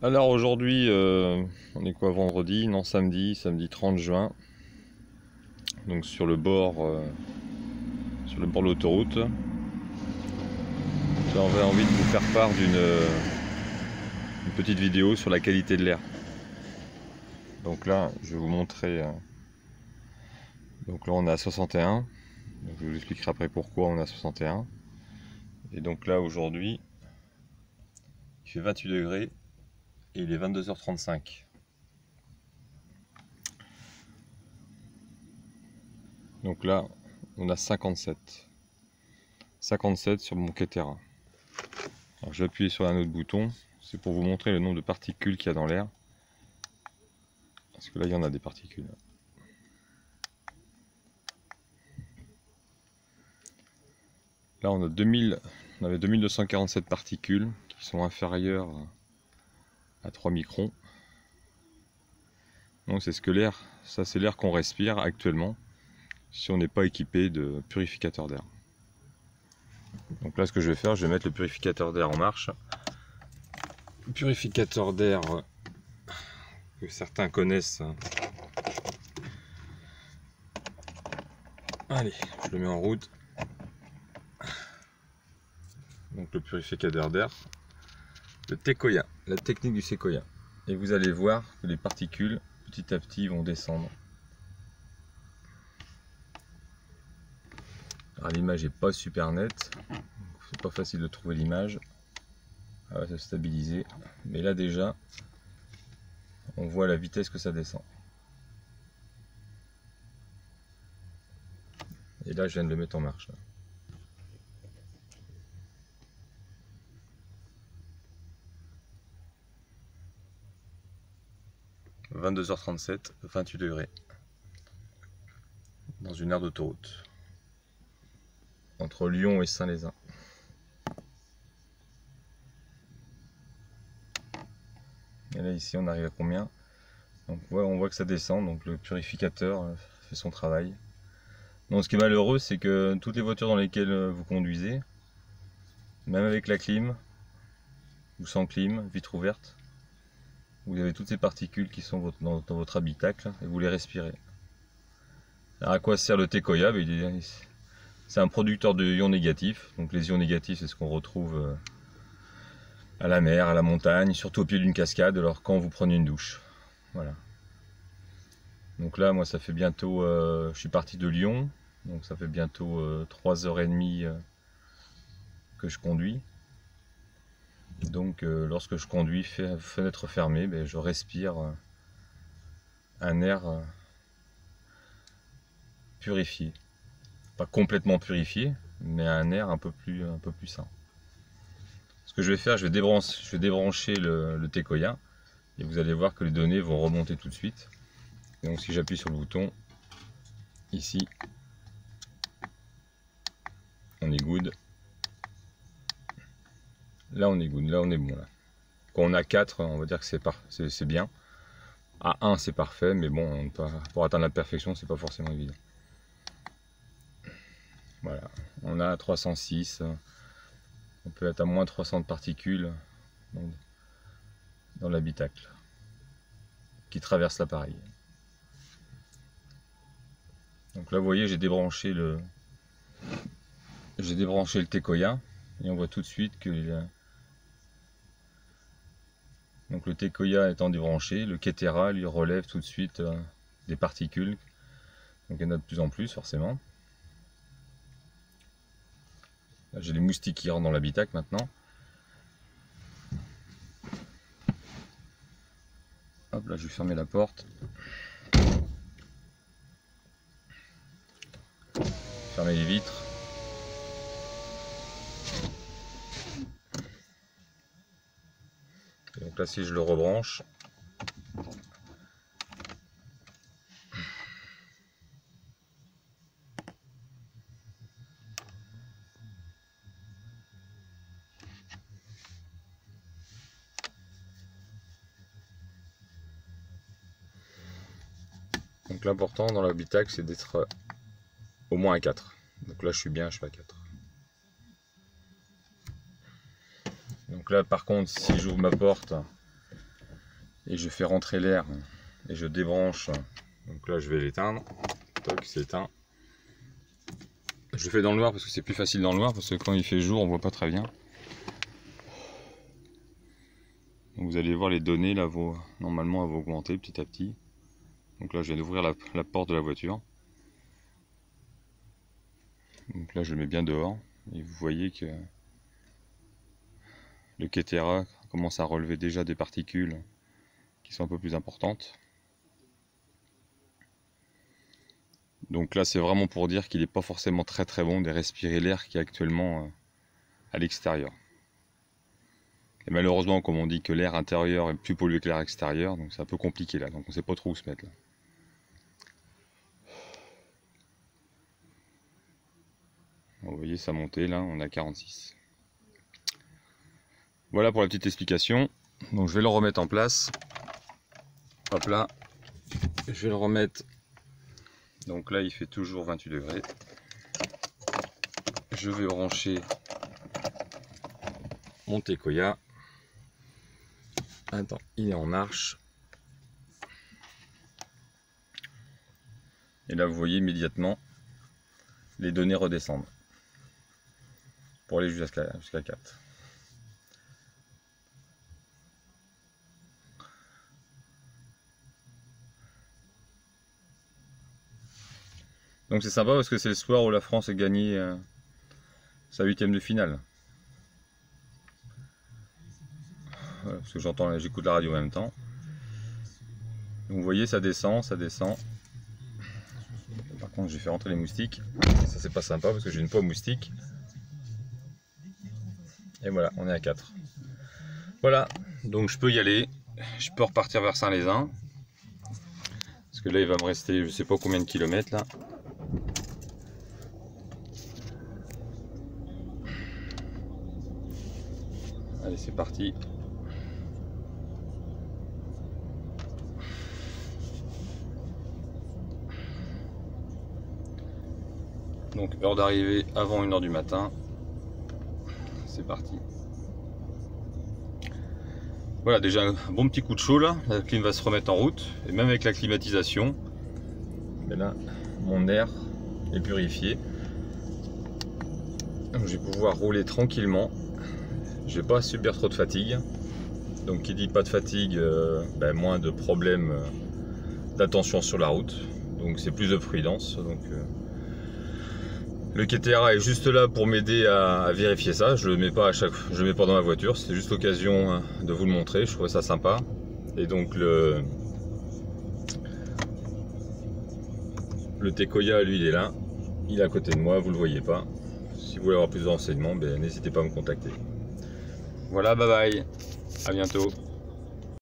Alors aujourd'hui, on est quoi, vendredi? Non, samedi 30 juin. Donc sur le bord de l'autoroute. J'avais envie de vous faire part une petite vidéo sur la qualité de l'air. Donc là, je vais vous montrer. Donc là, on est à 61. Donc je vous expliquerai après pourquoi on est à 61. Et donc là, aujourd'hui, il fait 28 degrés et il est 22h35. Donc là, on a 57. 57 sur mon Ketera. Alors, je vais appuyer sur un autre bouton, c'est pour vous montrer le nombre de particules qu'il y a dans l'air. Parce que là, il y en a des particules. Là, on avait 2247 particules qui sont inférieures à 3 microns. Donc c'est ce que l'air, ça c'est l'air qu'on respire actuellement si on n'est pas équipé de purificateur d'air. Donc là, ce que je vais faire, je vais mettre le purificateur d'air en marche. Le purificateur d'air que certains connaissent. Allez, je le mets en route. Donc le purificateur d'air, le Tekoya, la technique du Sequoia. Et vous allez voir que les particules petit à petit vont descendre. Alors l'image n'est pas super nette, c'est pas facile de trouver l'image. Ça va se stabiliser, mais là déjà on voit la vitesse que ça descend. Et là je viens de le mettre en marche. 22h37, 28 degrés. Dans une aire d'autoroute. Entre Lyon et Saint-Lézin. Et là ici on arrive à combien? Donc on voit que ça descend, donc le purificateur fait son travail. Donc ce qui est malheureux, c'est que toutes les voitures dans lesquelles vous conduisez, même avec la clim, ou sans clim, vitre ouverte, vous avez toutes ces particules qui sont dans votre habitacle et vous les respirez. Alors à quoi sert le Tekoya? C'est un producteur de ions négatifs. Donc les ions négatifs, c'est ce qu'on retrouve à la mer, à la montagne, surtout au pied d'une cascade, alors quand vous prenez une douche. Voilà. Donc là, moi, ça fait bientôt, je suis parti de Lyon, donc ça fait bientôt 3h30 que je conduis. Donc lorsque je conduis, fenêtre fermée, je respire un air purifié. Pas complètement purifié, mais un air un peu plus sain. Ce que je vais faire, je vais débrancher le Tekoya et vous allez voir que les données vont remonter tout de suite. Et donc si j'appuie sur le bouton, ici, on est good. Là on est good, là on est bon. Là. Quand on a 4, on va dire que c'est bien. À 1 c'est parfait, mais bon, pour atteindre la perfection, c'est pas forcément évident. Voilà, on a 306, on peut être à moins 300 de particules dans l'habitacle qui traverse l'appareil. Donc là vous voyez, j'ai débranché le Tekoya et on voit tout de suite que donc le Tekoya étant débranché, le Ketera lui relève tout de suite des particules. Donc il y en a de plus en plus forcément. J'ai les moustiques qui rentrent dans l'habitacle maintenant. Hop là, je vais fermer la porte. Fermer les vitres. Et donc là, si je le rebranche, donc l'important dans l'habitacle, c'est d'être au moins à 4. Donc là, je suis bien, je suis à 4. Donc là, par contre, si j'ouvre ma porte, et je fais rentrer l'air et je débranche. Donc là je vais l'éteindre. Toc, c'est éteint. Je le fais dans le noir parce que c'est plus facile dans le noir, parce que quand il fait jour on voit pas très bien. Donc vous allez voir les données là, normalement elles vont augmenter petit à petit. Donc là je viens d'ouvrir la porte de la voiture. Donc là je le mets bien dehors et vous voyez que le Ketera commence à relever déjà des particules qui sont un peu plus importantes. Donc là c'est vraiment pour dire qu'il n'est pas forcément très bon de respirer l'air qui est actuellement à l'extérieur. Et malheureusement, comme on dit que l'air intérieur est plus pollué que l'air extérieur, donc c'est un peu compliqué là, donc on ne sait pas trop où se mettre là. Vous voyez ça monter là, on est à 46. Voilà pour la petite explication. Donc je vais le remettre en place. Hop là. Je vais le remettre. Donc là il fait toujours 28 degrés. Je vais brancher mon Tekoya. Attends, il est en marche. Et là vous voyez immédiatement les données redescendent pour aller jusqu'à 4. Donc c'est sympa parce que c'est le soir où la France a gagné sa 8e de finale. Voilà, parce que j'écoute la radio en même temps. Donc vous voyez ça descend, ça descend. Par contre j'ai fait rentrer les moustiques. Ça c'est pas sympa parce que j'ai une peau aux moustiques. Et voilà, on est à 4. Voilà, donc je peux y aller. Je peux repartir vers Saint-Lézin. Parce que là il va me rester je sais pas combien de kilomètres là. Allez c'est parti. Donc heure d'arrivée avant 1 h du matin. C'est parti. Voilà déjà un bon petit coup de chaud là. La clim va se remettre en route. Et même avec la climatisation, mais là mon air est purifié. Donc je vais pouvoir rouler tranquillement. Je vais pas subir trop de fatigue. Donc qui dit pas de fatigue, moins de problèmes d'attention sur la route. Donc c'est plus de prudence. Donc le Ketera est juste là pour m'aider à vérifier ça. Je le mets pas je le mets pas dans ma voiture. C'était juste l'occasion de vous le montrer. Je trouvais ça sympa. Et donc le Tekoya, lui, il est là. Il est à côté de moi. Vous le voyez pas. Si vous voulez avoir plus de renseignements, n'hésitez pas à me contacter. Voilà, bye bye. À bientôt.